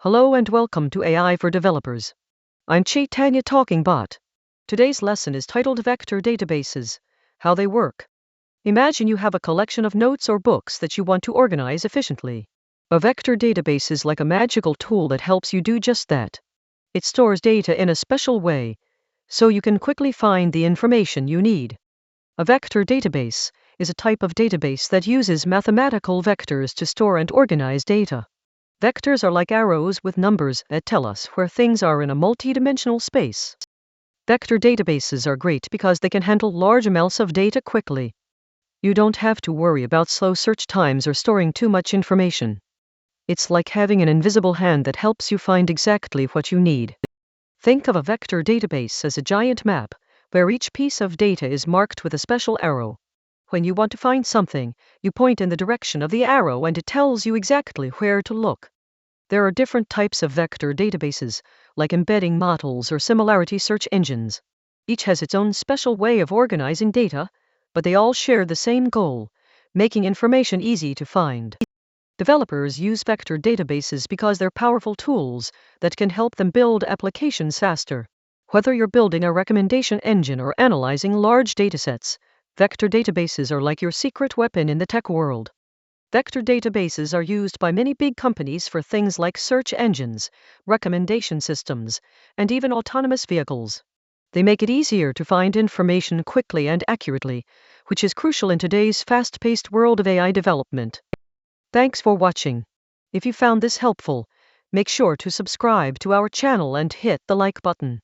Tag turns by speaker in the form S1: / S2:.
S1: Hello and welcome to AI for Developers. I'm Chaitanya Talking Bot. Today's lesson is titled Vector Databases, How They Work. Imagine you have a collection of notes or books that you want to organize efficiently. A vector database is like a magical tool that helps you do just that. It stores data in a special way, so you can quickly find the information you need. A vector database is a type of database that uses mathematical vectors to store and organize data. Vectors are like arrows with numbers that tell us where things are in a multi-dimensional space. Vector databases are great because they can handle large amounts of data quickly. You don't have to worry about slow search times or storing too much information. It's like having an invisible hand that helps you find exactly what you need. Think of a vector database as a giant map, where each piece of data is marked with a special arrow. When you want to find something, you point in the direction of the arrow and it tells you exactly where to look. There are different types of vector databases, like embedding models or similarity search engines. Each has its own special way of organizing data, but they all share the same goal: making information easy to find. Developers use vector databases because they're powerful tools that can help them build applications faster. Whether you're building a recommendation engine or analyzing large datasets, vector databases are like your secret weapon in the tech world. Vector databases are used by many big companies for things like search engines, recommendation systems, and even autonomous vehicles. They make it easier to find information quickly and accurately, which is crucial in today's fast-paced world of AI development. Thanks for watching. If you found this helpful, make sure to subscribe to our channel and hit the like button.